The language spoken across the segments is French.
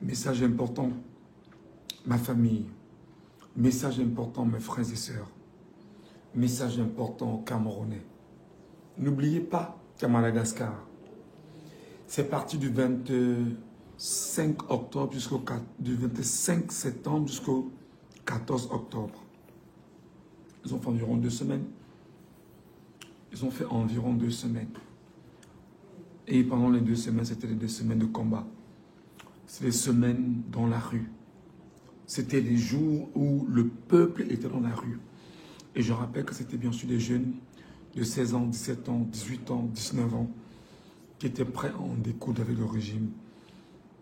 Message important, ma famille. Message important, mes frères et sœurs. Message important aux Camerounais. N'oubliez pas qu'à Madagascar, c'est parti du 25 octobre du 25 septembre jusqu'au 14 octobre. Ils ont fait environ 2 semaines. Et pendant les 2 semaines, c'était les 2 semaines de combat. C'est des semaines dans la rue. C'était des jours où le peuple était dans la rue. Et je rappelle que c'était bien sûr des jeunes de 16 ans, 17 ans, 18 ans, 19 ans qui étaient prêts à en découdre avec le régime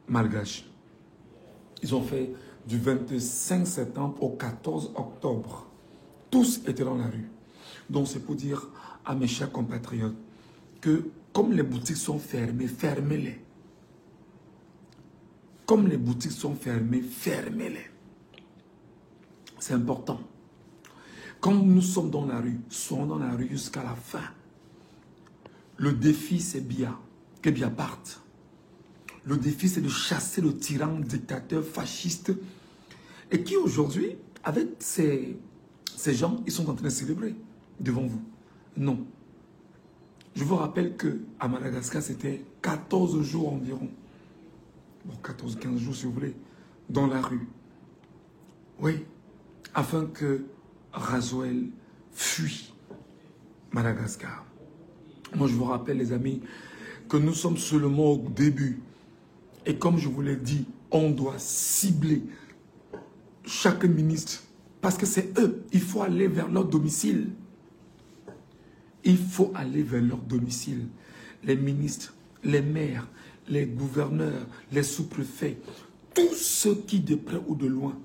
malgache. Ils ont fait du 25 septembre au 14 octobre. Tous étaient dans la rue. Donc c'est pour dire à mes chers compatriotes que comme les boutiques sont fermées, fermez-les. Comme les boutiques sont fermées, fermez-les. C'est important. Comme nous sommes dans la rue, soyons dans la rue jusqu'à la fin. Le défi, c'est Biya, que Biya parte. Le défi, c'est de chasser le tyran, dictateur, fasciste, et qui aujourd'hui, avec ces gens, ils sont en train de célébrer devant vous. Non. Je vous rappelle qu'à Madagascar, c'était 14 jours environ. Bon, 14-15 jours si vous voulez, dans la rue. Oui, afin que Razoël fuit Madagascar. Moi, je vous rappelle, les amis, que nous sommes seulement au début. Et comme je vous l'ai dit, on doit cibler chaque ministre. Parce que c'est eux, il faut aller vers leur domicile. Il faut aller vers leur domicile. Les ministres, les maires, les gouverneurs, les sous-préfets, tous ceux qui de près ou de loin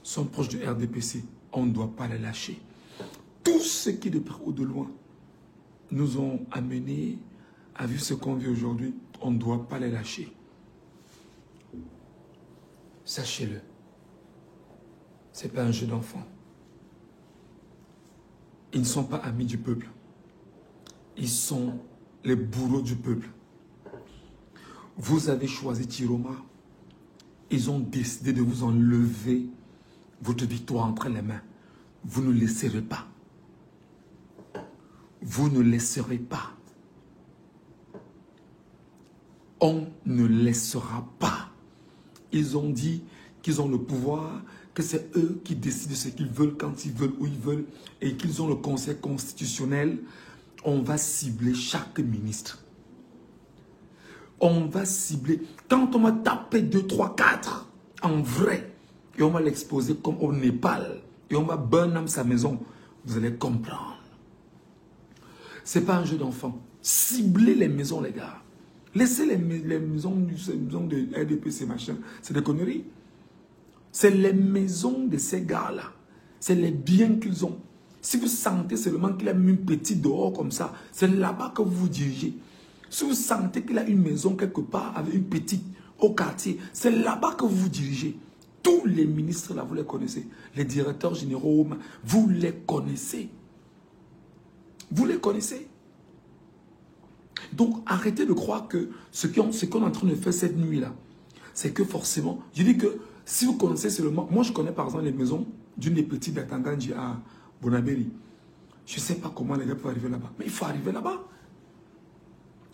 sont proches du RDPC, on ne doit pas les lâcher. Tous ceux qui de près ou de loin nous ont amenés à vivre ce qu'on vit aujourd'hui, on ne doit pas les lâcher. Sachez-le, ce n'est pas un jeu d'enfant. Ils ne sont pas amis du peuple. Ils sont les bourreaux du peuple. Vous avez choisi Tiroma. Ils ont décidé de vous enlever votre victoire entre les mains. Vous ne laisserez pas. Vous ne laisserez pas. On ne laissera pas. Ils ont dit qu'ils ont le pouvoir, que c'est eux qui décident de ce qu'ils veulent, quand ils veulent, où ils veulent, et qu'ils ont le conseil constitutionnel. On va cibler chaque ministre. On va cibler. Quand on va taper 2, 3, 4 en vrai, et on va l'exposer comme au Népal, et on va burn sa maison, vous allez comprendre. Ce n'est pas un jeu d'enfant. Ciblez les maisons, les gars. Laissez les maisons de RDPC, machin. C'est des conneries. C'est les maisons de ces gars-là. C'est les biens qu'ils ont. Si vous sentez seulement qu'il a mis une petite dehors comme ça, c'est là-bas que vous vous dirigez. Si vous sentez qu'il a une maison quelque part avec une petite au quartier, c'est là-bas que vous vous dirigez. Tous les ministres là, vous les connaissez. Les directeurs généraux, vous les connaissez. Vous les connaissez. Donc arrêtez de croire que ce qu'on est en train de faire cette nuit-là, c'est que forcément, je dis que si vous connaissez seulement, moi je connais par exemple les maisons d'une des petites d'Atanganji à Bonaberi. Je ne sais pas comment les gars peuvent arriver là-bas, mais il faut arriver là-bas.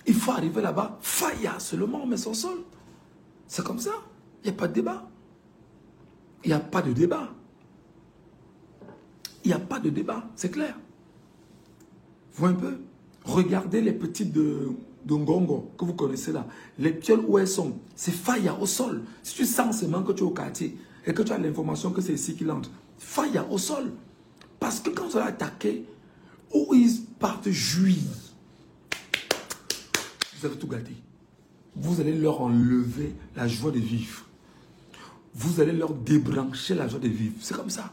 Il faut arriver là-bas, Faya seulement, mais sans sol. C'est comme ça, il n'y a pas de débat. Il n'y a pas de débat. Il n'y a pas de débat, c'est clair. Vous voyez un peu? Regardez les petites de Ngongo que vous connaissez là. Les pioles où elles sont, c'est Faya au sol. Si tu sens seulement que tu es au quartier et que tu as l'information que c'est ici qu'il entre, Faya au sol. Parce que quand vous allez attaquer, où ils partent jouir, vous avez tout gâté. Vous allez leur enlever la joie de vivre. Vous allez leur débrancher la joie de vivre. C'est comme ça.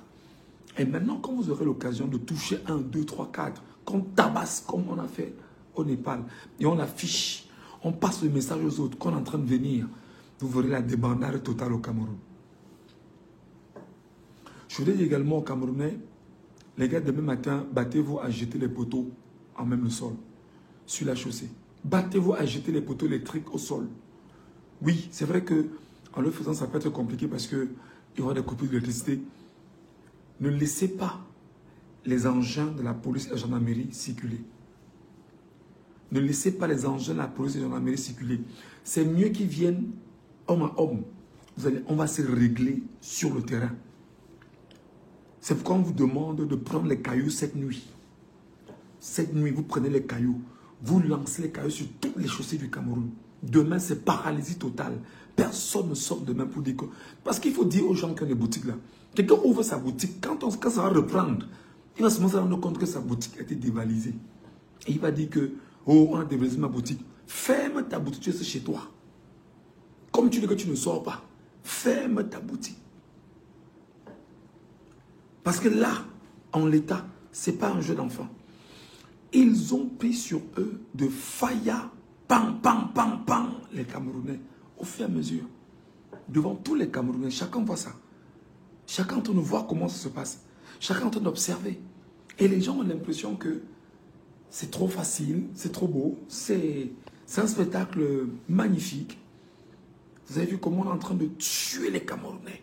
Et maintenant, quand vous aurez l'occasion de toucher 1, 2, 3, 4, qu'on tabasse comme on a fait au Népal, et on affiche, on passe le message aux autres qu'on est en train de venir, vous verrez la débandade totale au Cameroun. Je voudrais dire également aux Camerounais, les gars, demain matin, battez-vous à jeter les poteaux en même le sol, sur la chaussée. Battez-vous à jeter les poteaux électriques au sol. Oui, c'est vrai que En le faisant, ça peut être compliqué parce qu'il y aura des coupures d'électricité. Ne laissez pas les engins de la police et de la gendarmerie circuler. Ne laissez pas les engins de la police et de la gendarmerie circuler. C'est mieux qu'ils viennent homme à homme. On va se régler sur le terrain. C'est pourquoi on vous demande de prendre les cailloux cette nuit. Cette nuit, vous prenez les cailloux. Vous lancez les cailloux sur toutes les chaussées du Cameroun. Demain, c'est paralysie totale. Personne ne sort demain pour dire que... Parce qu'il faut dire aux gens qui ont des boutiques là. Quelqu'un ouvre sa boutique. Quand ça va reprendre, il va se rendre compte que sa boutique a été dévalisée. Et il va dire que, oh, on a dévalisé ma boutique. Ferme ta boutique, tu es chez toi. Comme tu dis que tu ne sors pas, ferme ta boutique. Parce que là, en l'état, ce n'est pas un jeu d'enfant. Ils ont pris sur eux de faïa, pam, pam, pam, pam, les Camerounais, au fur et à mesure. Devant tous les Camerounais, chacun voit ça. Chacun est en train de voir comment ça se passe. Chacun est en train d'observer. Et les gens ont l'impression que c'est trop facile, c'est trop beau, c'est un spectacle magnifique. Vous avez vu comment on est en train de tuer les Camerounais.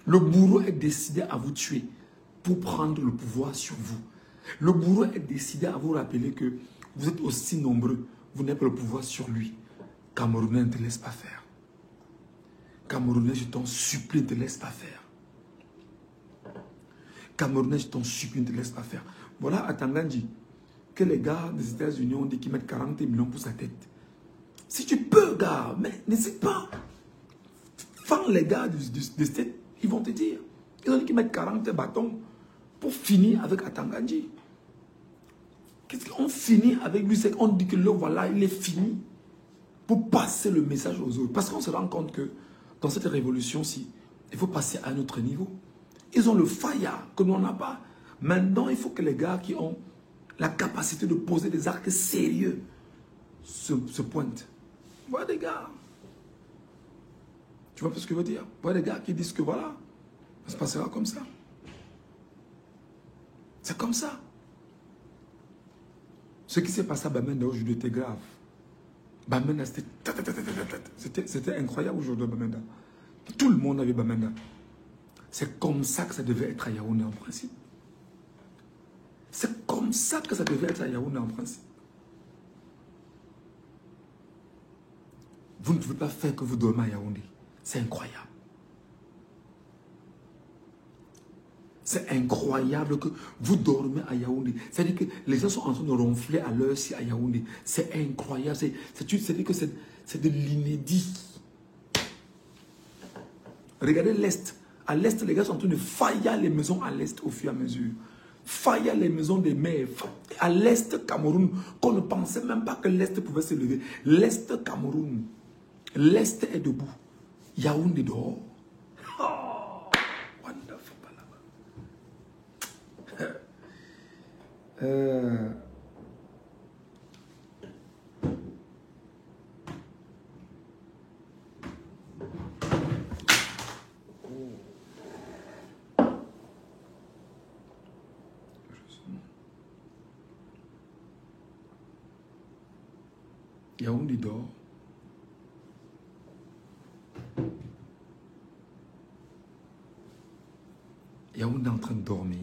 Le bourreau est décidé à vous tuer pour prendre le pouvoir sur vous. Le bourreau est décidé à vous rappeler que vous êtes aussi nombreux, vous n'avez pas le pouvoir sur lui. Camerounais, ne te laisse pas faire. Camerounais, je t'en supplie, ne te laisse pas faire. Camerounais, je t'en supplie, ne te laisse pas faire. Voilà à Tangandji que les gars des États-Unis ont dit qu'ils mettent 40 millions pour sa tête. Si tu peux, gars, mais n'hésite pas. Fends les gars des States, ils vont te dire. Ils ont dit qu'ils mettent 40 bâtons pour finir avec Atangandji. Qu'est-ce qu'on finit avec lui? C'est qu'on dit que là, voilà, il est fini pour passer le message aux autres. Parce qu'on se rend compte que dans cette révolution-ci, il faut passer à un autre niveau. Ils ont le fire que nous, on n'a pas. Maintenant, il faut que les gars qui ont la capacité de poser des actes sérieux se pointent. Voilà des gars. Tu vois ce que je veux dire? Voilà des gars qui disent que voilà, ça se passera comme ça. C'est comme ça. Ce qui s'est passé à Bamenda aujourd'hui était grave. Bamenda, c'était incroyable aujourd'hui à Bamenda. Tout le monde avait Bamenda. C'est comme ça que ça devait être à Yaoundé en principe. C'est comme ça que ça devait être à Yaoundé en principe. Vous ne pouvez pas faire que vous dormez à Yaoundé. C'est incroyable. C'est incroyable que vous dormez à Yaoundé. C'est-à-dire que les gens sont en train de ronfler à l'heure ci à Yaoundé. C'est incroyable. C'est-à-dire que c'est de l'inédit. Regardez l'Est. À l'Est, les gars sont en train de faillir les maisons à l'Est au fur et à mesure. Faillir les maisons des mères. À l'Est Cameroun, qu'on ne pensait même pas que l'Est pouvait se lever. L'Est Cameroun. L'Est est debout. Yaoundé dehors. Oh, wonderful. Yaoundé dort. Yaoundé est en train de dormir.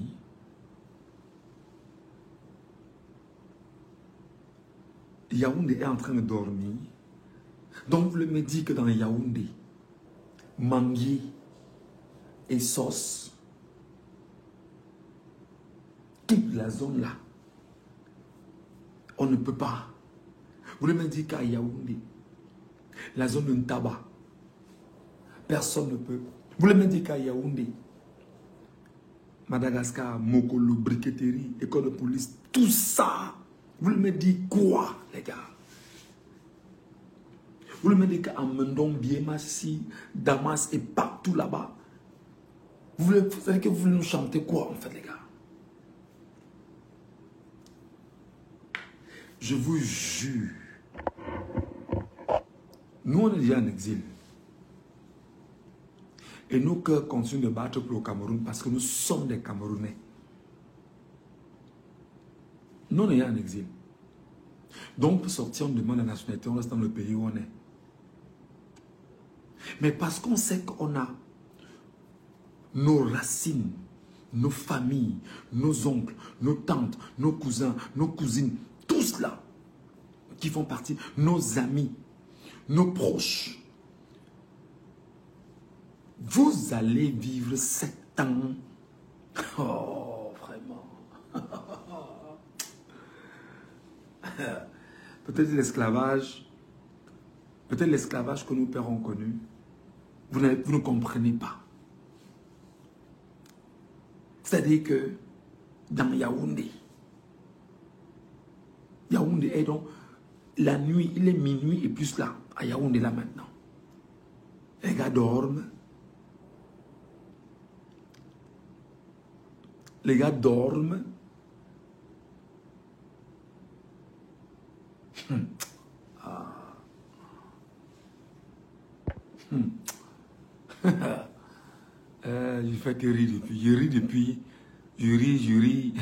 Yaoundé est en train de dormir. Donc vous me dites que dans Yaoundé, Manguier et Sauce, toute la zone là, on ne peut pas. Vous me dites qu'à Yaoundé, la zone de Ntaba, personne ne peut. Vous me dites qu'à Yaoundé, Madagascar, Mokolo, briqueterie, école de police, tout ça, vous me dites quoi, les gars? Vous me dites qu'à Mendon, Biemassi, Damas et partout là-bas, vous savez que vous voulez nous chanter quoi, en fait, les gars? Je vous jure, nous, on est déjà en exil. Et nos cœurs continuent de battre pour le Cameroun parce que nous sommes des Camerounais. Nous, on est en exil. Donc, pour sortir, on demande la nationalité, on reste dans le pays où on est. Mais parce qu'on sait qu'on a nos racines, nos familles, nos oncles, nos tantes, nos cousins, nos cousines, tous là qui font partie, nos amis, nos proches. Vous allez vivre 7 ans. Oh, vraiment. Peut-être l'esclavage que nos pères ont connu, vous ne comprenez pas. C'est-à-dire que dans Yaoundé est donc la nuit, il est minuit et plus là, à Yaoundé là maintenant. Les gars dorment. Les gars dorment. Je fais que rire depuis. Je ris depuis. Je ris.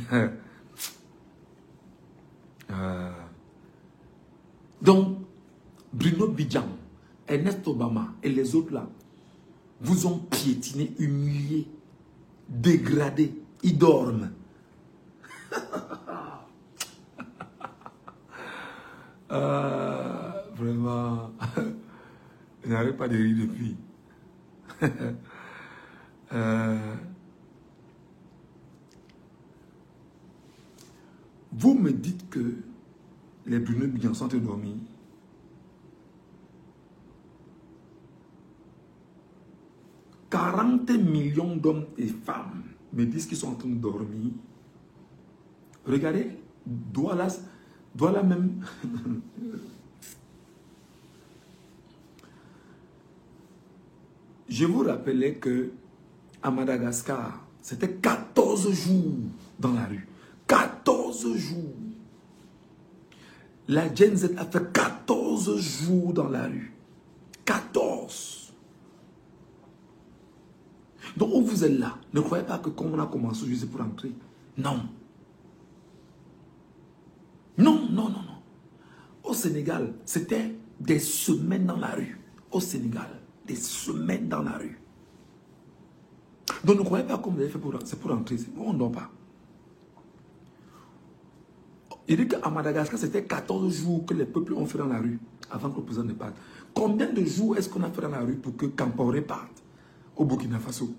Donc, Bruno Bidjan, Ernest Obama et les autres là vous ont piétiné, humilié, dégradé. Ils dorment. Vraiment, je n'arrête pas de rire depuis. Vous me dites que les Bruno Bidjan sont endormis. « 40 millions d'hommes et femmes me disent qu'ils sont en train de dormir. » Regardez, Douala même. Je vous rappelais que à Madagascar, c'était 14 jours dans la rue. 14 jours. La Gen Z a fait 14 jours dans la rue. 14. Donc, où vous êtes là, ne croyez pas que comme on a commencé juste pour entrer. Non. Non. Au Sénégal, c'était des semaines dans la rue. Au Sénégal, des semaines dans la rue. Donc, ne croyez pas comme vous avez fait c'est pour entrer. On ne dort pas. Il dit qu'à Madagascar, c'était 14 jours que les peuples ont fait dans la rue avant que le président ne parte. Combien de jours est-ce qu'on a fait dans la rue pour que Campaoré parte au Burkina Faso?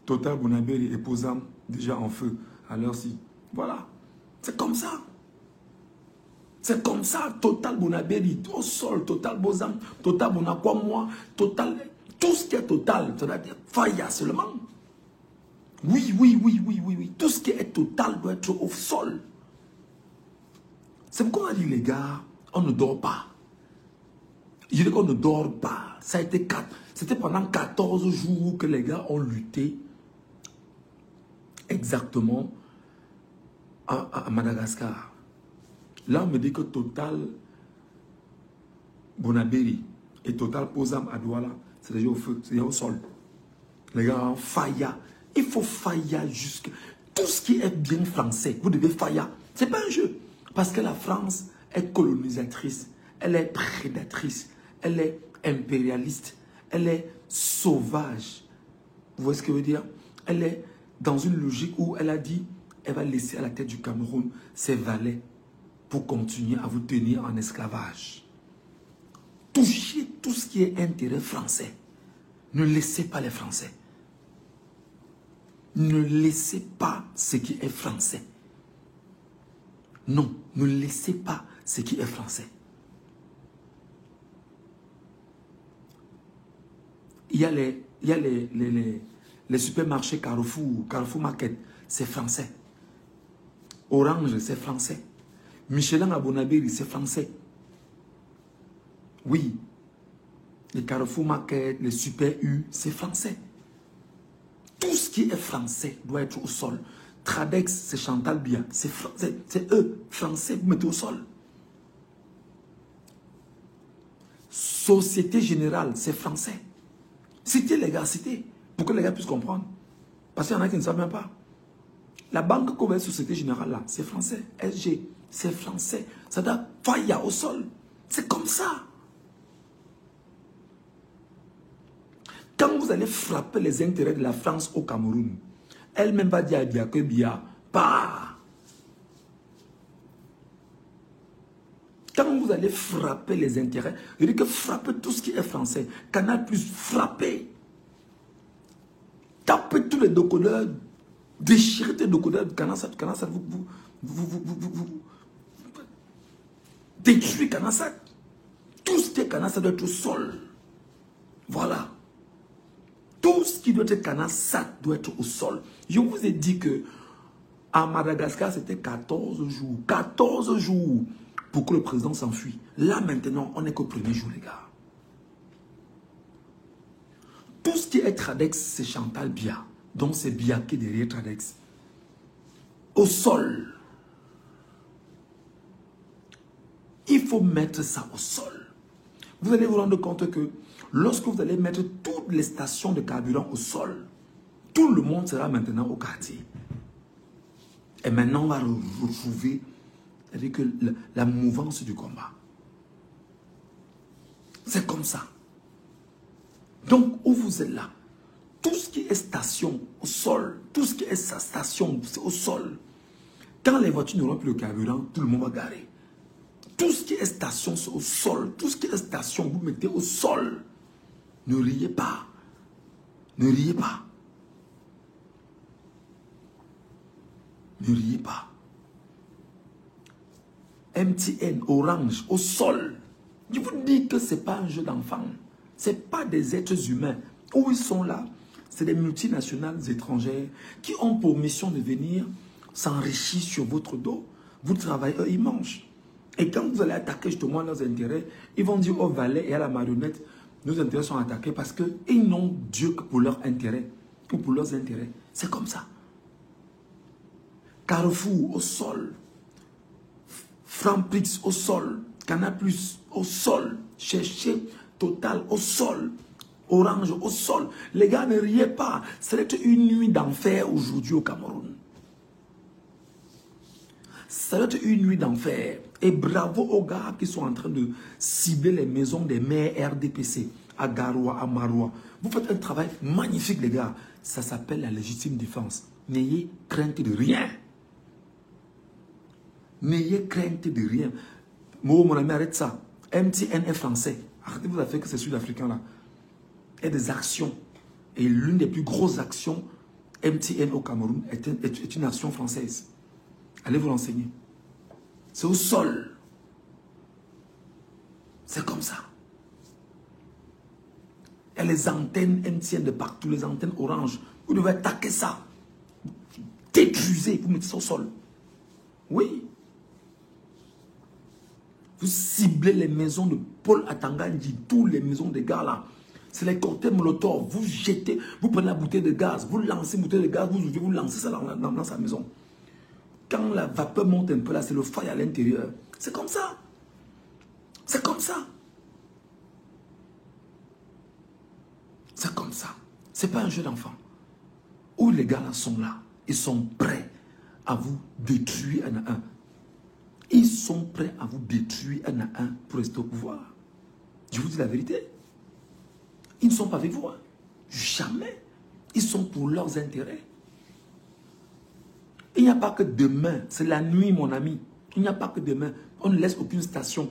Total Bonabéry et Posam déjà en feu à l'heure-ci. Voilà. C'est comme ça. C'est comme ça. Total Bonabéry au sol. Total Bozam. Total Bonakwa, Total. Tout ce qui est total. C'est-à-dire Faya seulement. Oui. Tout ce qui est total doit être au sol. C'est pourquoi on a dit, les gars, on ne dort pas. Je dis qu'on ne dort pas. Ça a été c'était pendant 14 jours que les gars ont lutté exactement à Madagascar. Là, on me dit que Total Bonabéry et Total Posam à Douala, c'est déjà au feu, c'est déjà au sol. Les gars, Faya. Il faut Faya jusqu'à... Tout ce qui est bien français, vous devez Faya. Ce n'est pas un jeu. Parce que la France est colonisatrice, elle est prédatrice, elle est impérialiste, elle est sauvage. Vous voyez ce que je veux dire? Elle est dans une logique où elle a dit, elle va laisser à la tête du Cameroun ses valets pour continuer à vous tenir en esclavage. Touchez tout ce qui est intérêt français. Ne laissez pas les Français. Ne laissez pas ce qui est français. Non, ne laissez pas ce qui est français. Il y a les supermarchés Carrefour, Carrefour Market, c'est français. Orange, c'est français. Michelin à Bonabéry, c'est français. Oui. Les Carrefour Market, les Super U, c'est français. Tout ce qui est français doit être au sol. Tradex, c'est Chantal Bia. C'est eux, français, vous mettez au sol. Société Générale, c'est français. Citez les gars, citez. Pour que les gars puissent comprendre. Parce qu'il y en a qui ne savent même pas. La banque qu'on va Société Générale là, c'est français. SG, c'est français. Ça doit faillir au sol. C'est comme ça. Quand vous allez frapper les intérêts de la France au Cameroun, elle-même va dire à Bia que Bia, pas. Quand vous allez frapper les intérêts, je dis que frappez tout ce qui est français. Canal Plus, frappez. Tapez tous les décodeurs, déchirez les décodeurs de Canal Sat, vous détruisez Canal Sat. Tout ce qui est Canal Sat doit être au sol. Voilà. Tout ce qui doit être Canal Sat doit être au sol. Je vous ai dit que à Madagascar, c'était 14 jours. 14 jours pour que le président s'enfuit. Là, maintenant, on n'est qu'au premier jour, les gars. Tout ce qui est Tradex, c'est Chantal Bia. Donc, c'est Bia qui est derrière Tradex. Au sol. Il faut mettre ça au sol. Vous allez vous rendre compte que lorsque vous allez mettre toutes les stations de carburant au sol, tout le monde sera maintenant au quartier. Et maintenant, on va retrouver avec la mouvance du combat. C'est comme ça. Donc, où vous êtes là, tout ce qui est station au sol, tout ce qui est sa station, c'est au sol. Quand les voitures n'auront plus le carburant, tout le monde va garer. Tout ce qui est station, c'est au sol. Tout ce qui est station, vous mettez au sol. Ne riez pas. Ne riez pas. Ne riez pas. MTN, Orange, au sol. Je vous dis que ce n'est pas un jeu d'enfant. Ce n'est pas des êtres humains. Où ils sont là, c'est des multinationales étrangères qui ont pour mission de venir s'enrichir sur votre dos. Vous travaillez, eux, ils mangent. Et quand vous allez attaquer justement leurs intérêts, ils vont dire au valet et à la marionnette, nos intérêts sont attaqués parce qu'ils n'ont Dieu que pour leurs intérêts. Ou pour leurs intérêts. C'est comme ça. Carrefour au sol. Franprix au sol. Canal Plus au sol. Cherchez Total au sol. Orange au sol. Les gars, ne riez pas. C'est une nuit d'enfer aujourd'hui au Cameroun. Ça doit être une nuit d'enfer. Et bravo aux gars qui sont en train de cibler les maisons des maires RDPC, à Garoua, à Maroua. Vous faites un travail magnifique, les gars. Ça s'appelle la légitime défense. N'ayez crainte de rien. N'ayez crainte de rien. Mon ami, arrête ça. MTN est français. Arrêtez-vous d'affaire que c'est sud-africain là. Il y a des actions. Et l'une des plus grosses actions, MTN au Cameroun, est une action française. Allez vous renseigner. C'est au sol. C'est comme ça. Il y a les antennes MTN de partout, les antennes orange. Vous devez attaquer ça. Détruisez, vous mettez ça au sol. Oui. Vous ciblez les maisons de Paul Atangandji, toutes les maisons des gars là. C'est les cocktails Molotov. Vous jetez, vous prenez la bouteille de gaz, vous lancez une bouteille de gaz, vous ouvrez, vous lancez ça dans sa maison. Quand la vapeur monte un peu là, c'est le feu à l'intérieur. C'est comme ça. C'est comme ça. C'est comme ça. C'est pas un jeu d'enfant. Où les gars là sont là, ils sont prêts à vous détruire un à un. Ils sont prêts à vous détruire un à un pour rester au pouvoir. Je vous dis la vérité. Ils ne sont pas avec vous. Hein. Jamais. Ils sont pour leurs intérêts. Il n'y a pas que demain. C'est la nuit, mon ami. Il n'y a pas que demain. On ne laisse aucune station.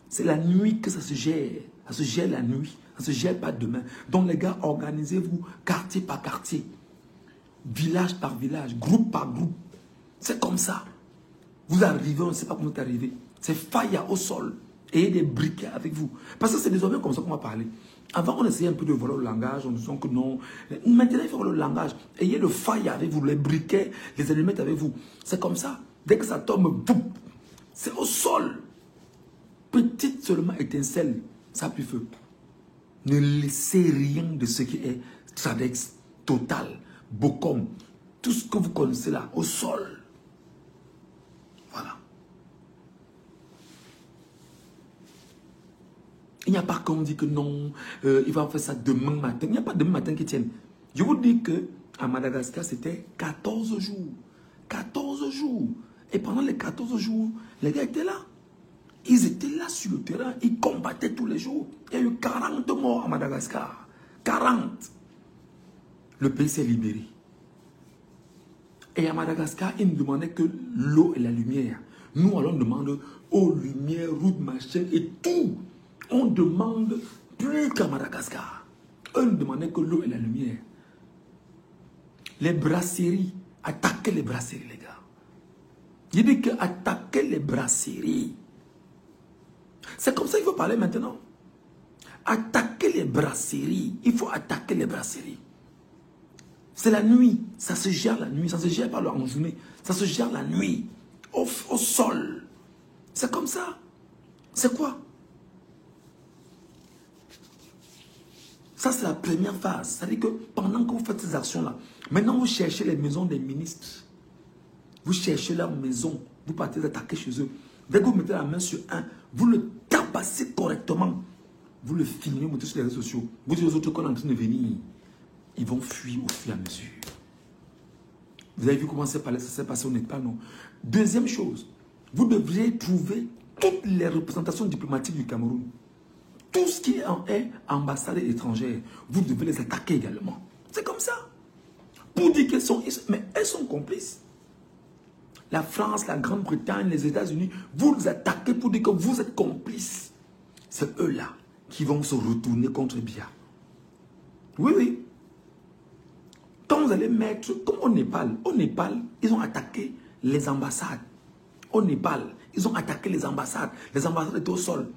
C'est la nuit que ça se gère. Ça se gère la nuit. Ça ne se gère pas demain. Donc les gars, organisez-vous quartier par quartier. Village par village. Groupe par groupe. C'est comme ça. Vous arrivez, on ne sait pas comment vous êtes arrivé. C'est faille au sol. Ayez des briquets avec vous. Parce que c'est désormais comme ça qu'on va parler. Avant, on essayait un peu de voler le langage, on disait que non. Maintenant, il faut voler le langage. Ayez le faille avec vous, les briquets, les allumettes avec vous. C'est comme ça. Dès que ça tombe, boum, c'est au sol. Petite seulement étincelle, ça a plus feu. Ne laissez rien de ce qui est Tradex, Total, Bocom, tout ce que vous connaissez là, au sol. Voilà. Il n'y a pas qu'on dit que non, il va faire ça demain matin. Il n'y a pas demain matin qui tienne. Je vous dis que à Madagascar, c'était 14 jours. 14 jours. Et pendant les 14 jours, les gars étaient là. Ils étaient là sur le terrain, ils combattaient tous les jours. Il y a eu 40 morts à Madagascar. 40. Le pays s'est libéré. Et à Madagascar, ils nous demandaient que l'eau et la lumière. Nous, on demande eau, lumière, route, machin et tout. On demande plus qu'à Madagascar. Eux nous demandaient que l'eau et la lumière. Les brasseries, attaquer les brasseries, les gars. Il dit que attaquer les brasseries. C'est comme ça qu'il faut parler maintenant. Attaquer les brasseries. Il faut attaquer les brasseries. C'est la nuit. Ça se gère la nuit. Ça ne se gère pas en journée. Ça se gère la nuit. Au sol. C'est comme ça. C'est quoi? Ça, c'est la première phase. C'est-à-dire que pendant que vous faites ces actions-là, maintenant vous cherchez les maisons des ministres. Vous cherchez leur maison. Vous partez attaquer chez eux. Dès que vous mettez la main sur un, vous le tabassez correctement. Vous le filmez, vous mettez sur les réseaux sociaux. Vous dites aux autres qu'on est en train de venir. Ils vont fuir au fur et à mesure. Vous avez vu comment ça s'est passé au Népal, non? Deuxième chose, vous devriez trouver toutes les représentations diplomatiques du Cameroun. Tout ce qui est ambassade étrangère, vous devez les attaquer également. C'est comme ça. Pour dire qu'elles sont... Mais elles sont complices. La France, la Grande-Bretagne, les États-Unis, vous les attaquez pour dire que vous êtes complices. C'est eux-là qui vont se retourner contre Biya. Oui, oui. Quand vous allez mettre, comme au Népal, ils ont attaqué les ambassades. Au Népal, ils ont attaqué les ambassades. Les ambassades étaient au sol.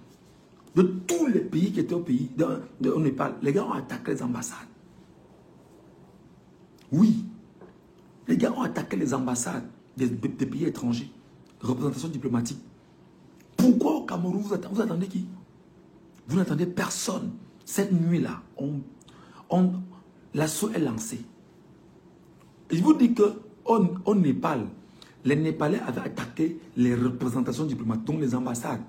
De tous les pays qui étaient au Népal, les gars ont attaqué les ambassades. Oui. Les gars ont attaqué les ambassades des pays étrangers. Représentation diplomatique. Pourquoi au Cameroun, vous attendez qui? Vous n'attendez personne. Cette nuit-là, l'assaut est lancé. Je vous dis qu'au Népal, les Népalais avaient attaqué les représentations diplomatiques, donc les ambassades.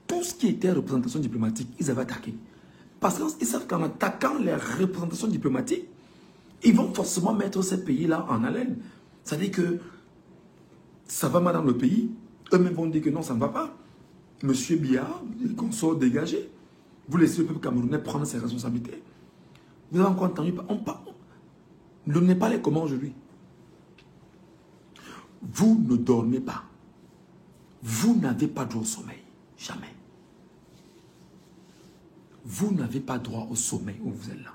Tout ce qui était représentation diplomatique, ils avaient attaqué. Parce qu'ils savent qu'en attaquant les représentations diplomatiques, ils vont forcément mettre ces pays-là en haleine. C'est-à-dire que ça va mal dans le pays. Eux-mêmes vont dire que non, ça ne va pas. Monsieur Biya, les consorts dégagés. Vous laissez le peuple camerounais prendre ses responsabilités. Vous avez encore entendu, le Népal est comment aujourd'hui? Vous ne dormez pas. Vous n'avez pas droit au sommeil. Jamais. Vous n'avez pas droit au sommeil où vous êtes là.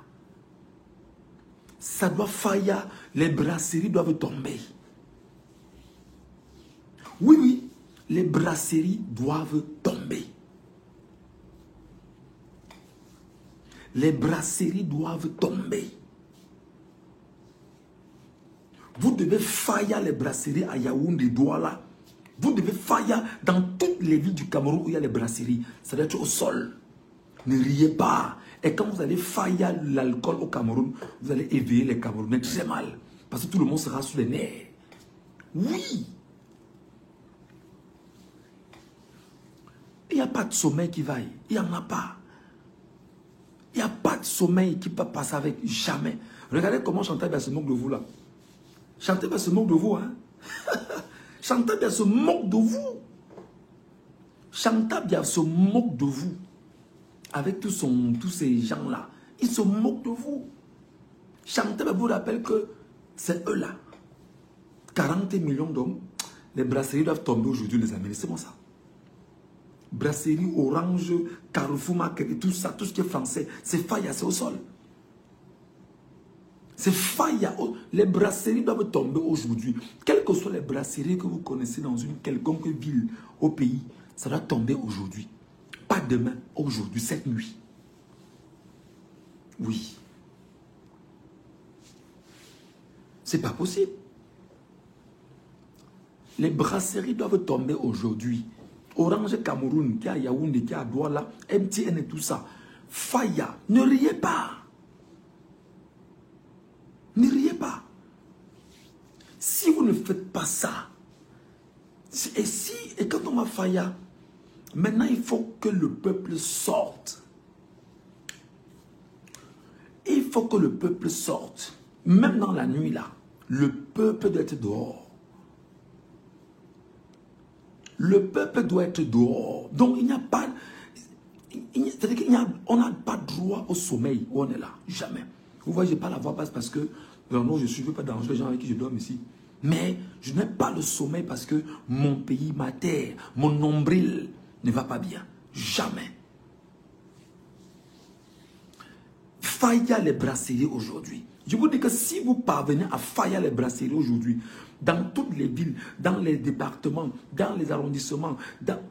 Ça doit faillir. Les brasseries doivent tomber. Oui, oui. Les brasseries doivent tomber. Les brasseries doivent tomber. Vous devez faillir les brasseries à Yaoundé, Douala. Vous devez faillir dans toutes les villes du Cameroun où il y a les brasseries. Ça doit être au sol. Ne riez pas. Et quand vous allez faillir l'alcool au Cameroun, vous allez éveiller les Camerounais très mal. Parce que tout le monde sera sous les nerfs. Oui. Il n'y a pas de sommeil qui vaille. Il n'y en a pas. Il n'y a pas de sommeil qui peut passer avec. Jamais. Regardez comment Chantal Biya se moque de vous là. Chantal Biya se moque de vous, hein. Chantal Biya se moque de vous. Chantal Biya se moque de vous. Avec tous ces gens-là. Ils se moquent de vous. Chantal Biya vous rappelle que c'est eux là. 40 millions d'hommes. Les brasseries doivent tomber aujourd'hui, les amis. C'est bon ça. Brasserie, Orange, Carrefour Market et tout ça, tout ce qui est français, c'est faillant, c'est au sol. C'est faillant. Les brasseries doivent tomber aujourd'hui. Quelles que soient les brasseries que vous connaissez dans une quelconque ville au pays, ça doit tomber aujourd'hui. Pas demain, aujourd'hui, cette nuit. Oui. C'est pas possible. Les brasseries doivent tomber aujourd'hui. Orange Cameroun, qui a Yaoundé, qui a Douala, MTN et tout ça. Faya, ne riez pas. Ne riez pas. Si vous ne faites pas ça, et quand on va Faya, maintenant il faut que le peuple sorte. Il faut que le peuple sorte. Même dans la nuit là, le peuple doit être dehors. Le peuple doit être dehors. Donc, il n'y a pas... On n'a pas droit au sommeil où on est là. Jamais. Vous voyez, je n'ai pas la voix basse parce que non, je ne suis pas dans les gens avec qui je dorme ici. Mais je n'ai pas le sommeil parce que mon pays, ma terre, mon nombril ne va pas bien. Jamais. Faillir les brasseries aujourd'hui. Je vous dis que si vous parvenez à faillir les brasseries aujourd'hui, dans toutes les villes, dans les départements, dans les arrondissements,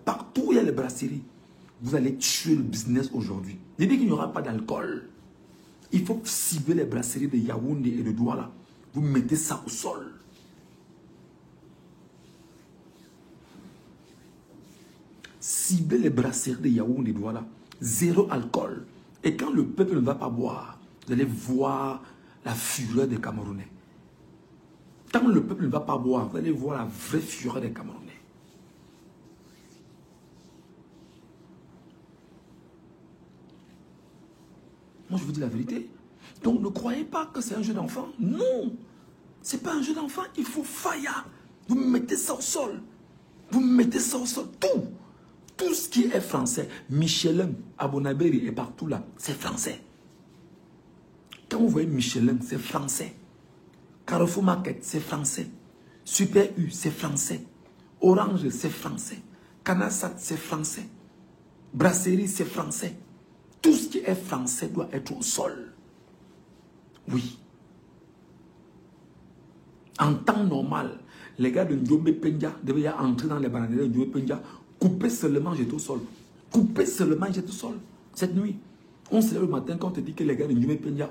partout où il y a les brasseries, vous allez tuer le business aujourd'hui. Je dis qu'il n'y aura pas d'alcool. Il faut cibler les brasseries de Yaoundé et de Douala. Vous mettez ça au sol. Cibler les brasseries de Yaoundé et de Douala. Zéro alcool. Et quand le peuple ne va pas boire, vous allez voir la fureur des Camerounais. Quand le peuple ne va pas boire, vous allez voir la vraie fureur des Camerounais. Moi, je vous dis la vérité. Donc, ne croyez pas que c'est un jeu d'enfant. Non. Ce n'est pas un jeu d'enfant. Il faut faillir. Vous mettez ça au sol. Vous mettez ça au sol. Tout. Tout ce qui est français. Michelin, Abonaberi et partout là, c'est français. Quand vous voyez Michelin, c'est français. Carrefour Market, c'est français. Super U, c'est français. Orange, c'est français. Canasat, c'est français. Brasserie, c'est français. Tout ce qui est français doit être au sol. Oui. En temps normal, les gars de Ndiombe Pendia devaient entrer dans les bananeries de Ndiombe Pendia, couper seulement, jeter au sol. Couper seulement, jeter au sol. Cette nuit, on se lève le matin quand on te dit que les gars de Ndiombe Pendia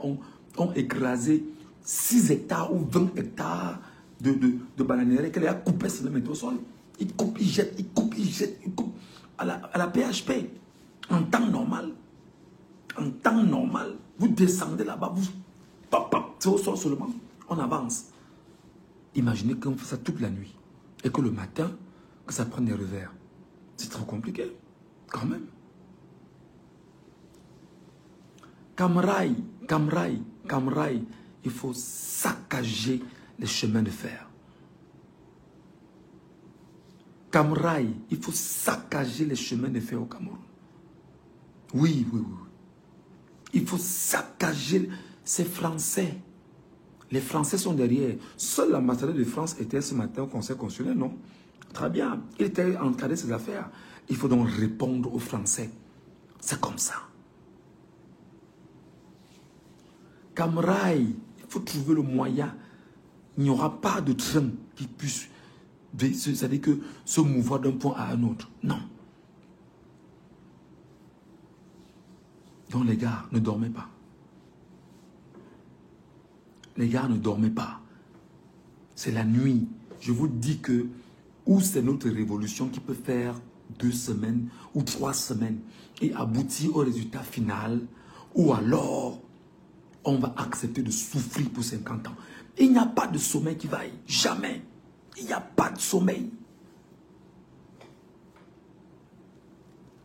ont écrasé 6 hectares ou 20 hectares de bananeries, que les gars coupaient seulement, jeter au sol. Ils coupent, ils jettent, ils coupent, ils jettent, ils coupent. À la PHP, en temps normal. En temps normal, vous descendez là-bas, vous... C'est au sol seulement, on avance. Imaginez qu'on fait ça toute la nuit. Et que le matin, que ça prenne des revers. C'est trop compliqué, quand même. Camraï, il faut saccager les chemins de fer. Camraï, il faut saccager les chemins de fer au Cameroun. Oui. Il faut saccager ces Français. Les Français sont derrière. Seul l'ambassadeur de France était ce matin au Conseil constitutionnel, non? Très bien. Il était encadré ses affaires. Il faut donc répondre aux Français. C'est comme ça. Camraï, il faut trouver le moyen. Il n'y aura pas de train qui puisse, c'est-à-dire que se mouvoir d'un point à un autre. Non. Donc les gars, ne dormez pas. Les gars, ne dormez pas. C'est la nuit. Je vous dis que où c'est notre révolution qui peut faire 2 semaines ou 3 semaines et aboutir au résultat final, ou alors on va accepter de souffrir pour 50 ans. Il n'y a pas de sommeil qui vaille. Jamais. Il n'y a pas de sommeil.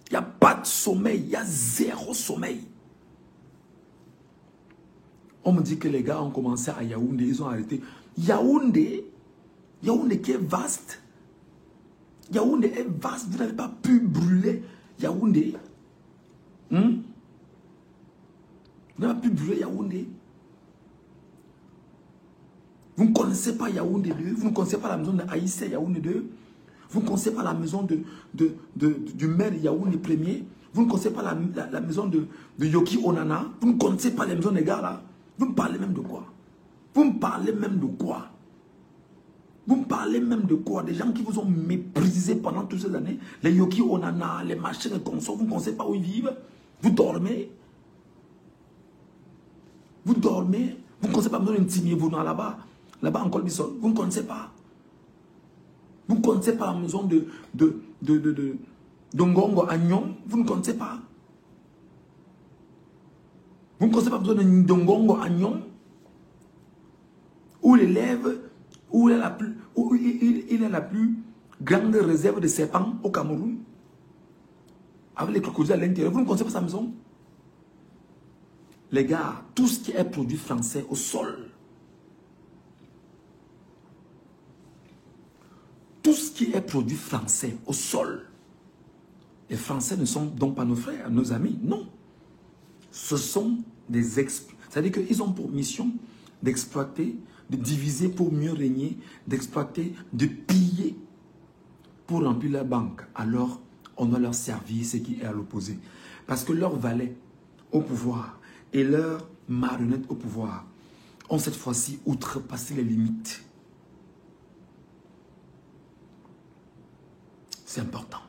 Il n'y a pas de sommeil. Il y a zéro sommeil. On me dit que les gars ont commencé à Yaoundé, ils ont arrêté. Yaoundé qui est vaste. Yaoundé est vaste. Vous n'avez pas pu brûler Yaoundé. Vous n'avez pas pu brûler Yaoundé. Vous ne connaissez pas Yaoundé 2. Vous ne connaissez pas la maison de Haïssé Yaoundé 2. Vous ne connaissez pas la maison du maire Yaoundé 1er. Vous ne connaissez pas la maison de Yoki Onana. Vous ne connaissez pas les maisons des gars là. Vous me parlez même de quoi? Vous me parlez même de quoi? Vous me parlez même de quoi? Des gens qui vous ont méprisé pendant toutes ces années. Les Yoki Onana, les machines de consoles, vous ne connaissez pas où ils vivent. Vous dormez. Vous dormez. Vous ne connaissez pas besoin d'intimier vous là-bas. Là-bas en Colbison. Vous ne connaissez pas. Vous ne connaissez pas la maison de Ngongo Agnon. Vous ne connaissez pas. Vous ne connaissez pas besoin de Ngongo Agnon. Où l'élève, où il est la plus grande réserve de serpents au Cameroun. Avec les crocodiles à l'intérieur. Vous ne connaissez pas sa maison? Les gars, tout ce qui est produit français au sol. Tout ce qui est produit français au sol, les Français ne sont donc pas nos frères, nos amis, non. Ce sont des exploits. C'est-à-dire qu'ils ont pour mission d'exploiter, de diviser pour mieux régner, d'exploiter, de piller pour remplir leur banque. Alors, on doit leur servir ce qui est à l'opposé. Parce que leurs valets au pouvoir et leurs marionnettes au pouvoir ont cette fois-ci outrepassé les limites. C'est important.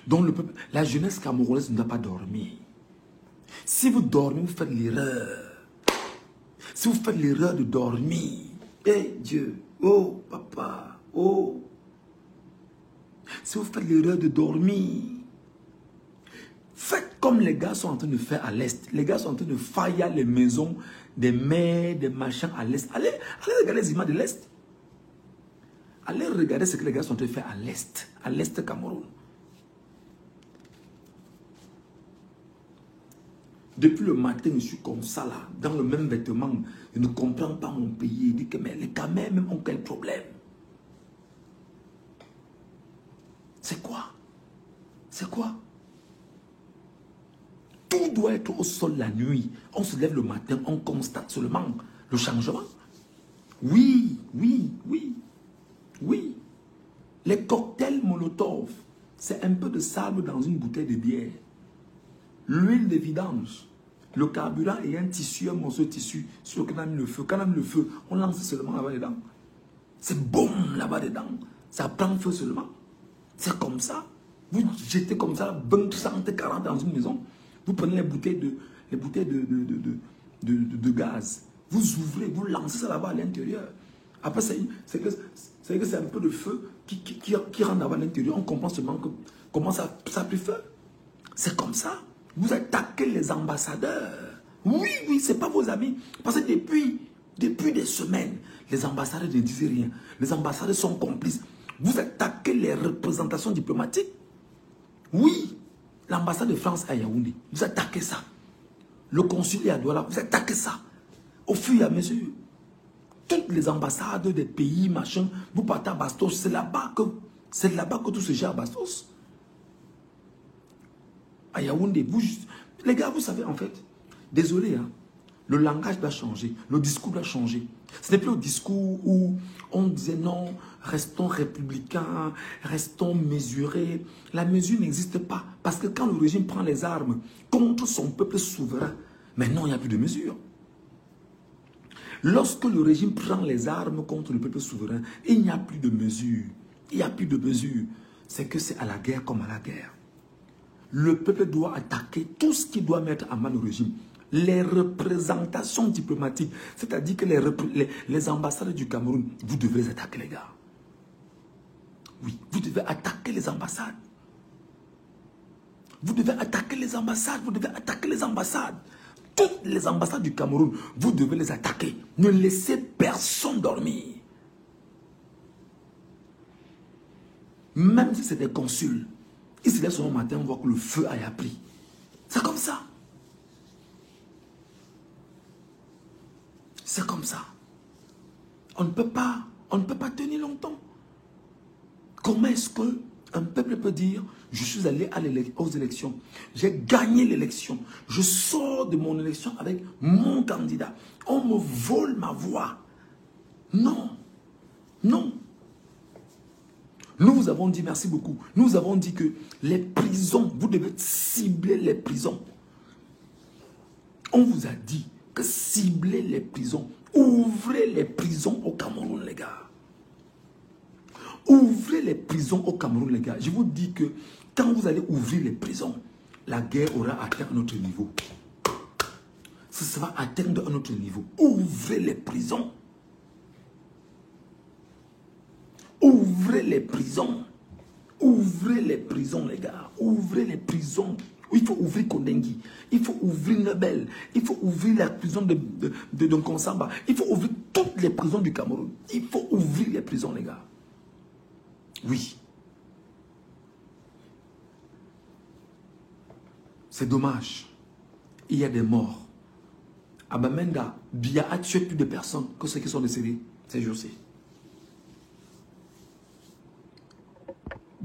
Donc le peuple, la jeunesse camerounaise ne doit pas dormir. Si vous dormez, vous faites l'erreur. Si vous faites l'erreur de dormir, Dieu, oh papa, oh. Si vous faites l'erreur de dormir, faites comme les gars sont en train de faire à l'Est. Les gars sont en train de faillir les maisons des maires, des machins à l'Est. Allez regarder les images de l'Est. Allez regarder ce que les gars sont en train de faire à l'Est Cameroun. Depuis le matin, je suis comme ça là, dans le même vêtement. Je ne comprends pas mon pays. Je dis que mais les Camerounais même ont quel problème? C'est quoi? C'est quoi? Tout doit être au sol la nuit. On se lève le matin, on constate seulement le changement. Oui, oui, oui, oui. Les cocktails Molotov, c'est un peu de sable dans une bouteille de bière. L'huile de vidange, le carburant et un tissu, un morceau de tissu sur lequel on a mis le feu. Quand on a mis le feu, on lance seulement là-bas dedans. C'est boum là-bas dedans. Ça prend feu seulement. C'est comme ça. Vous jetez comme ça 20, 30, 40 dans une maison. Vous prenez les bouteilles de gaz. Vous ouvrez, vous lancez ça là-bas à l'intérieur. Après, c'est que c'est un peu de feu qui rentre là-bas à l'intérieur. On comprend seulement que comment ça a pris feu. C'est comme ça. Vous attaquez les ambassadeurs. Oui, oui, ce n'est pas vos amis. Parce que depuis des semaines, les ambassadeurs ne disaient rien. Les ambassadeurs sont complices. Vous attaquez les représentations diplomatiques. Oui, l'ambassade de France à Yaoundé, vous attaquez ça. Le consulat à Douala, vous attaquez ça. Au fur et à mesure. Toutes les ambassades des pays, machin, vous partez à Bastos, c'est là-bas que tout se gère à Bastos. À Yaoundé, les gars, vous savez, en fait, désolé, hein, le langage doit changer, le discours doit changer. Ce n'est plus le discours où on disait non, restons républicains, restons mesurés. La mesure n'existe pas. Parce que quand le régime prend les armes contre son peuple souverain, maintenant il n'y a plus de mesure. Lorsque le régime prend les armes contre le peuple souverain, il n'y a plus de mesure. Il n'y a plus de mesure. C'est que c'est à la guerre comme à la guerre. Le peuple doit attaquer tout ce qui doit mettre en main le régime. Les représentations diplomatiques, c'est-à-dire que les ambassades du Cameroun, vous devez les attaquer, les gars. Oui, vous devez attaquer les ambassades. Vous devez attaquer les ambassades, vous devez attaquer les ambassades. Toutes les ambassades du Cameroun, vous devez les attaquer. Ne laissez personne dormir. Même si c'est des consuls, ils se lèvent ce matin, on voit que le feu a pris. C'est comme ça. C'est comme ça. On ne peut pas tenir longtemps. Comment est-ce qu'un peuple peut dire, je suis allé aux élections, j'ai gagné l'élection, je sors de mon élection avec mon candidat, on me vole ma voix. Non, non. Nous vous avons dit, merci beaucoup, nous avons dit que les prisons, vous devez cibler les prisons. On vous a dit que cibler les prisons, ouvrez les prisons au Cameroun, les gars. Ouvrez les prisons au Cameroun, les gars. Je vous dis que quand vous allez ouvrir les prisons, la guerre aura atteint un autre niveau. Ça va atteindre un autre niveau. Ouvrez les prisons. Ouvrez les prisons. Ouvrez les prisons, les gars. Ouvrez les prisons. Il faut ouvrir Kondengi. Il faut ouvrir Nebel. Il faut ouvrir la prison de Konsamba. Il faut ouvrir toutes les prisons du Cameroun. Il faut ouvrir les prisons, les gars. Oui. C'est dommage. Il y a des morts. Abamenda, Bia a tué plus de personnes que ceux qui sont décédés ces jours-ci.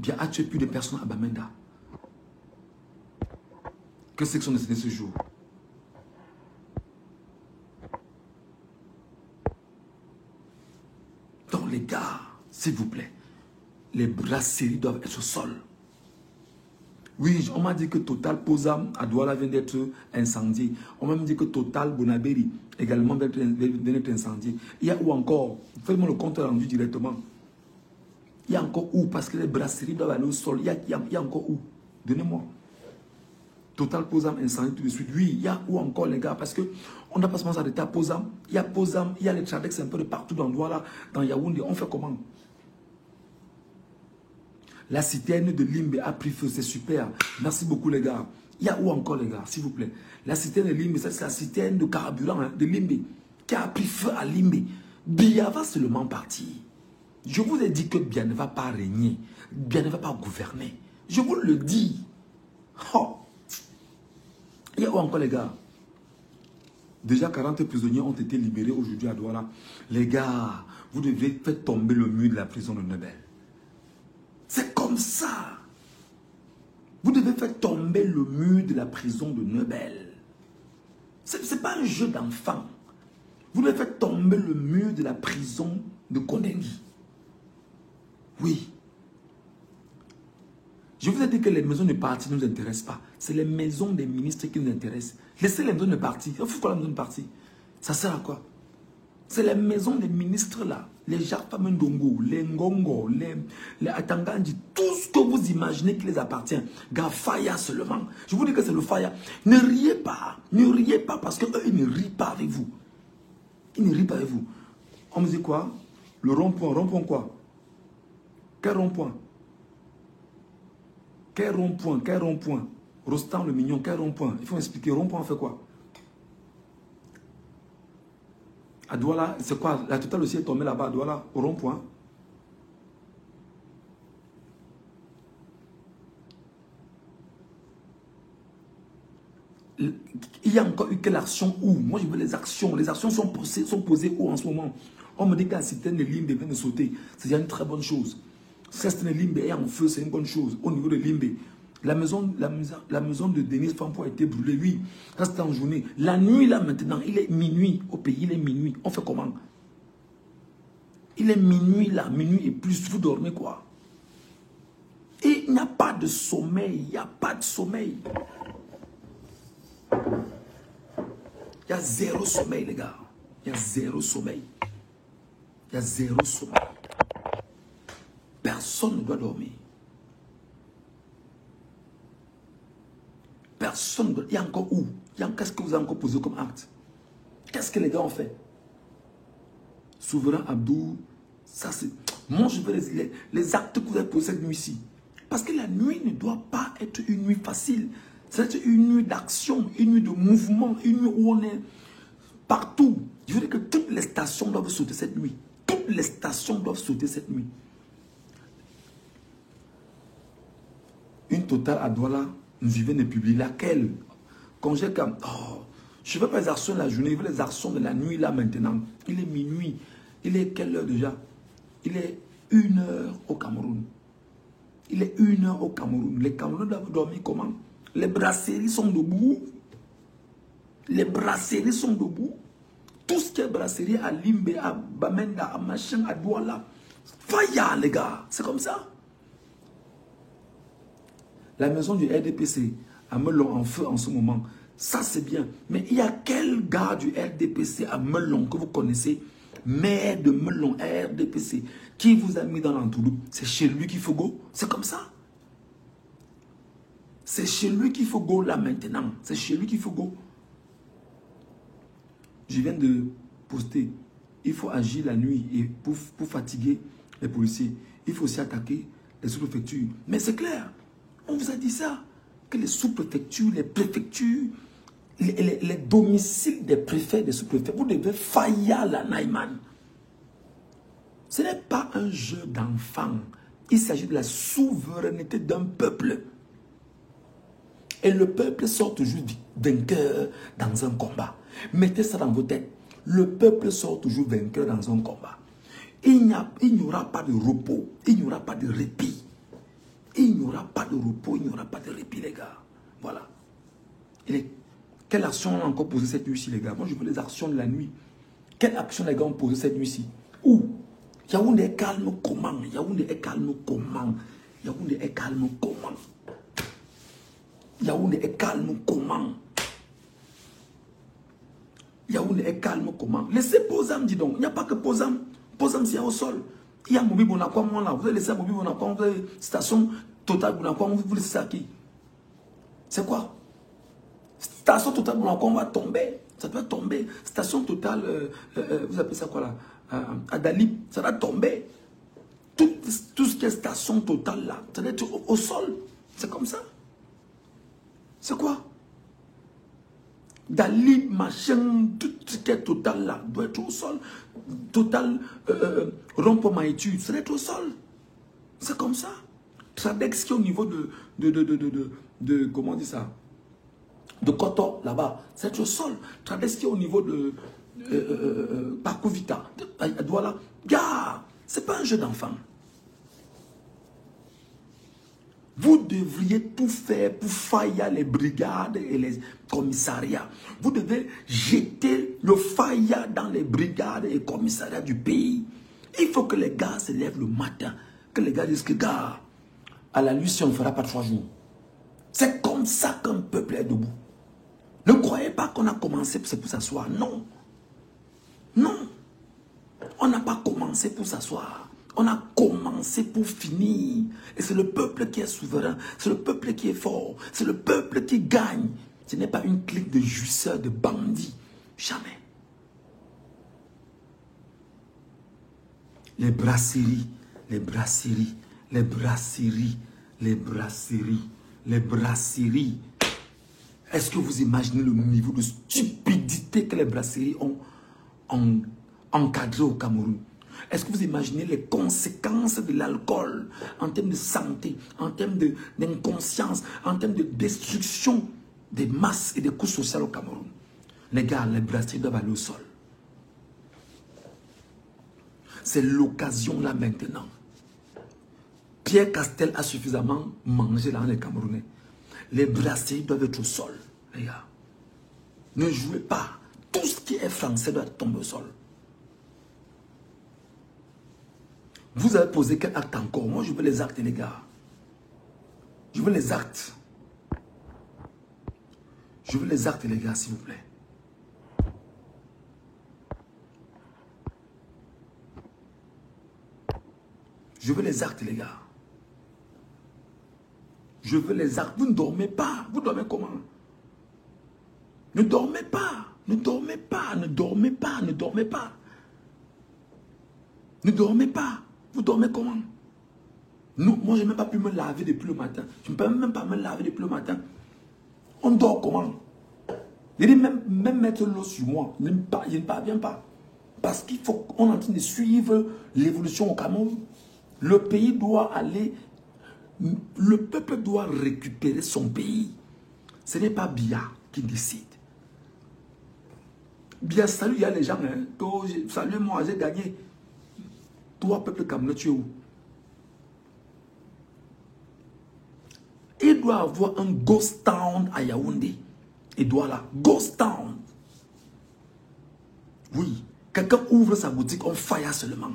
bien a tué plus de personnes à Bamenda. Que ceux qui sont décédés ce jour. Donc les gars, s'il vous plaît, les brasseries doivent être au sol. Oui, on m'a dit que Total Posam à Douala vient d'être incendié. On m'a dit que Total Bonaberi également vient d'être incendié. Il y a où encore? Faites-moi le compte rendu directement. Il y a encore où? Parce que les brasseries doivent aller au sol. Il y a encore où? Donnez-moi. Total Posam incendié tout de suite. Oui, il y a où encore les gars? Parce qu'on ne doit pas se s'arrêter à Posam. Il y a Posam, il y a les Tradex un peu de partout dans Douala, dans Yaoundé. On fait comment? La citerne de Limbe a pris feu, c'est super. Merci beaucoup les gars. Il y a où encore les gars, s'il vous plaît? La citerne de Limbe, c'est la citerne de carburant de Limbe qui a pris feu à Limbe. Bia va seulement partir. Je vous ai dit que Bia ne va pas régner. Bia ne va pas gouverner. Je vous le dis. Oh. Il y a où encore les gars? Déjà 40 prisonniers ont été libérés aujourd'hui à Douala. Les gars, vous devez faire tomber le mur de la prison de Nebel. C'est comme ça. Vous devez faire tomber le mur de la prison de Nebel. Ce n'est pas un jeu d'enfant. Vous devez faire tomber le mur de la prison de Kondengi. Oui. Je vous ai dit que les maisons de parti ne nous intéressent pas. C'est les maisons des ministres qui nous intéressent. Laissez les maisons de parti. Pourquoi la maison de parti? Ça sert à quoi? C'est les maisons des ministres là. Les Jacques Famendongo, les Ngongo, les Atangandi, tout ce que vous imaginez qui les appartient. Gafaya seulement. Je vous dis que c'est le Faya. Ne riez pas. Ne riez pas parce qu'eux, ils ne rient pas avec vous. Ils ne rient pas avec vous. On me dit quoi? Le rond-point. Rond-point quoi? Quel rond-point? Quel rond-point? Quel rond-point? Rostan le mignon, quel rond-point? Il faut m'expliquer. Rond-point, on fait quoi? À Douala, c'est quoi? La totale aussi est tombée là-bas à Douala, au rond-point. Il y a encore eu quelle action où? Moi, je veux les actions. Les actions sont posées où en ce moment? On me dit que la citerne de Limbe vient de sauter. C'est déjà une très bonne chose. Si la citerne de Limbe est en feu, c'est une bonne chose. Au niveau de Limbe, la maison de Denise Fampo a été brûlée. Oui, ça c'était en journée. La nuit, là, maintenant, il est minuit au pays. Il est minuit. On fait comment? Il est minuit, là. Minuit et plus. Vous dormez quoi? Et il n'y a pas de sommeil. Il n'y a pas de sommeil. Il y a zéro sommeil, les gars. Il y a zéro sommeil. Il y a zéro sommeil. Personne ne doit dormir. Personne ne doit... Il y a encore où? Qu'est-ce que vous avez encore posé comme acte? Qu'est-ce que les gars ont fait? Souverain Abdou, ça c'est... Moi je veux les actes que vous avez posés cette nuit-ci. Parce que la nuit ne doit pas être une nuit facile. C'est une nuit d'action, une nuit de mouvement, une nuit où on est partout. Je veux dire que toutes les stations doivent sauter cette nuit. Toutes les stations doivent sauter cette nuit. Une totale à Douala, nous vivons de publier laquelle? Quand j'ai comme... Oh, je ne veux pas les actions de la journée, je veux les actions de la nuit là maintenant. Il est minuit. Il est quelle heure déjà? Il est 1h au Cameroun. Il est 1h au Cameroun. Les Camerounais doivent dormir comment? Les brasseries sont debout. Les brasseries sont debout. Tout ce qui est brasserie à Limbe, à Bamenda, à Machin, à Douala. Faya les gars. C'est comme ça. La maison du RDPC à Melon en feu en ce moment. Ça c'est bien. Mais il y a quel gars du RDPC à Melon que vous connaissez? Maire de Melon, RDPC. Qui vous a mis dans l'entourloupe? C'est chez lui qu'il faut go. C'est comme ça. C'est chez lui qu'il faut go là maintenant. C'est chez lui qu'il faut go. Je viens de poster. Il faut agir la nuit et pour fatiguer les policiers. Il faut aussi attaquer les sous-préfectures. Mais c'est clair. On vous a dit ça. Que les sous-préfectures, les préfectures, les domiciles des préfets, des sous-préfets, vous devez faillir la Naïman. Ce n'est pas un jeu d'enfant. Il s'agit de la souveraineté d'un peuple. Et le peuple sort toujours vainqueur dans un combat. Mettez ça dans vos têtes. Le peuple sort toujours vainqueur dans un combat. Il n'y aura pas de repos. Il n'y aura pas de répit. il n'y aura pas de repos, il n'y aura pas de répit, les gars. Voilà. Quelle action on a encore posé cette nuit-ci, les gars? Moi, je veux les actions de la nuit. Quelle action les gars ont posé cette nuit-ci? Où? Yaoundé est calme comment? Yaoundé est calme comment? Yaoundé est calme comment? Yaoundé est calme comment? Yaoundé est calme comment? Laissez Posam, dis donc. Il n'y a pas que Posam. Posam, c'est au sol. Il y a Mobi Bonakwa, moi là. Vous avez laissé Mobi Bonakwa, vous avez station Total Bonakwa, vous laissez ça à qui? C'est quoi? Station Total Bonakwa, on va tomber. Ça doit tomber. Station Total, vous appelez ça quoi là? Adalib, ça va tomber. Tout ce qui est station Total là, ça doit être au sol. C'est comme ça. C'est quoi? Dalib, machin, tout ce qui est Total là, doit être au sol. Total, rond-point Maïtu, ça doit être au sol. C'est comme ça. Tradex qui est au niveau de comment on dit ça? De Koto, là-bas, ça doit être au sol. Tradex qui est au niveau de Parcours-Vita, voilà. Gars, c'est pas un jeu d'enfant. Vous devriez tout faire pour faillir les brigades et les commissariats. Vous devez jeter le faillir dans les brigades et commissariats du pays. Il faut que les gars se lèvent le matin. Que les gars disent que, gars, à la nuit, si on ne fera pas 3 jours. C'est comme ça qu'un peuple est debout. Ne croyez pas qu'on a commencé pour s'asseoir. Non. Non. On n'a pas commencé pour s'asseoir. On a commencé pour finir. Et c'est le peuple qui est souverain. C'est le peuple qui est fort. C'est le peuple qui gagne. Ce n'est pas une clique de jouisseurs, de bandits. Jamais. Les brasseries, les brasseries, les brasseries, les brasseries, les brasseries. Est-ce que vous imaginez le niveau de stupidité que les brasseries ont encadré au Cameroun? Est-ce que vous imaginez les conséquences de l'alcool en termes de santé, en termes d'inconscience, en termes de destruction des masses et des couches sociales au Cameroun? Les gars, les brasseries doivent aller au sol. C'est l'occasion là maintenant. Pierre Castel a suffisamment mangé là, les Camerounais. Les brasseries doivent être au sol, les gars. Ne jouez pas. Tout ce qui est français doit tomber au sol. Vous avez posé quel acte encore? Moi, je veux les actes, les gars. Je veux les actes. Je veux les actes, les gars, s'il vous plaît. Je veux les actes, les gars. Je veux les actes. Vous ne dormez pas. Vous dormez comment? Ne dormez pas. Ne dormez pas. Ne dormez pas. Ne dormez pas. Ne dormez pas. Vous dormez comment? Moi, je n'ai même pas pu me laver depuis le matin. Je ne peux même pas me laver depuis le matin. On dort comment? Je dis même mettre l'eau sur moi. Je ne parviens pas. Parce qu'il faut qu'on est en train de suivre l'évolution au Cameroun. Le pays doit aller... Le peuple doit récupérer son pays. Ce n'est pas Biya qui décide. Biya, salut, il y a les gens. Hein, salut, moi, j'ai gagné. Toi, peuple camerounais, tu es où? Il doit avoir un ghost town à Yaoundé. Il doit là. Ghost town. Oui. Quelqu'un ouvre sa boutique, on faille seulement.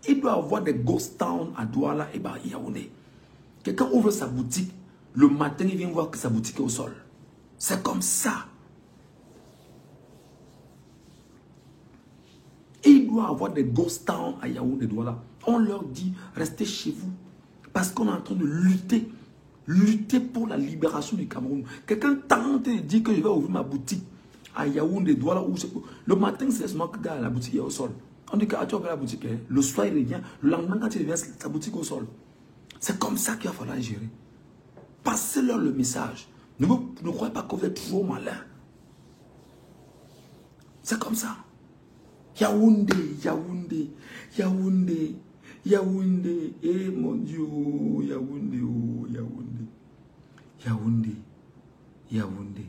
Il doit avoir des ghost towns à Douala et à Yaoundé. Quelqu'un ouvre sa boutique, le matin, il vient voir que sa boutique est au sol. C'est comme ça. Il doit avoir des ghost towns à Yaoundé et Douala. On leur dit, restez chez vous. Parce qu'on est en train de lutter. Lutter pour la libération du Cameroun. Quelqu'un tente de dire que je vais ouvrir ma boutique à Yaoundé et Douala. Le matin, c'est seulement que la boutique est au sol. On dit que tu as ouvert la boutique. Hein? Le soir, il revient. Le lendemain, quand il revient, sa boutique est au sol. C'est comme ça qu'il va falloir gérer. Passez-leur le message. Ne croyez pas que vous êtes trop malin. C'est comme ça. Yaoundé, Yaoundé, Yaoundé, Yaoundé, eh mon Dieu, Yaoundé, oh, Yaoundé, Yaoundé, Yaoundé.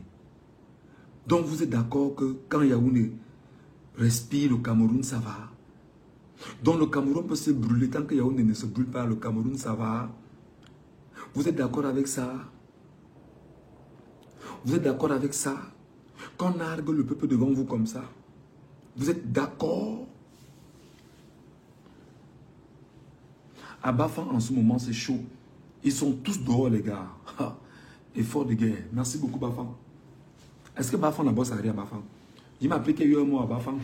Donc vous êtes d'accord que quand Yaoundé respire, le Cameroun, ça va. Donc le Cameroun peut se brûler tant que Yaoundé ne se brûle pas. Le Cameroun, ça va. Vous êtes d'accord avec ça? Vous êtes d'accord avec ça? Qu'on nargue le peuple devant vous comme ça. Vous êtes d'accord? À Bafang, en ce moment, c'est chaud. Ils sont tous dehors, les gars. Effort de guerre. Merci beaucoup, Bafang. Est-ce que Bafang n'a pas bossé à Bafang? Il m'a appelé qu'il y a eu un mois à Bafang.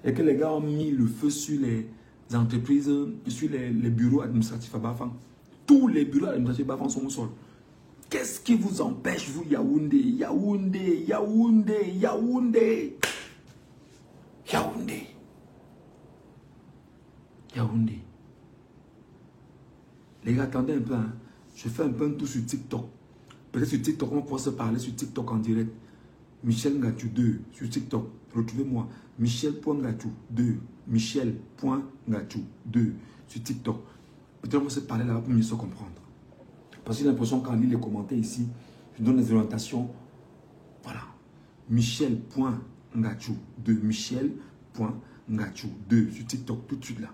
Et que les gars ont mis le feu sur les entreprises, sur les bureaux administratifs à Bafang. Tous les bureaux administratifs à Bafang sont au sol. Qu'est-ce qui vous empêche, vous, Yaoundé, Yaoundé, Yaoundé, Yaoundé, Yaoundé, Yaoundé. Les gars, attendez un peu. Hein. Je fais un peu un tour sur TikTok. Peut-être sur TikTok, on va pouvoir se parler sur TikTok en direct. Michel Ngachou 2 sur TikTok. Retrouvez-moi. Michel.ngachou 2. Michel.ngachou 2 sur TikTok. Peut-être on va se parler là-bas pour mieux se comprendre. Parce que j'ai l'impression qu'en lisant les commentaires ici, je donne des orientations. Voilà. Michel.ngachou 2. Michel.ngachou 2 sur TikTok tout de suite là.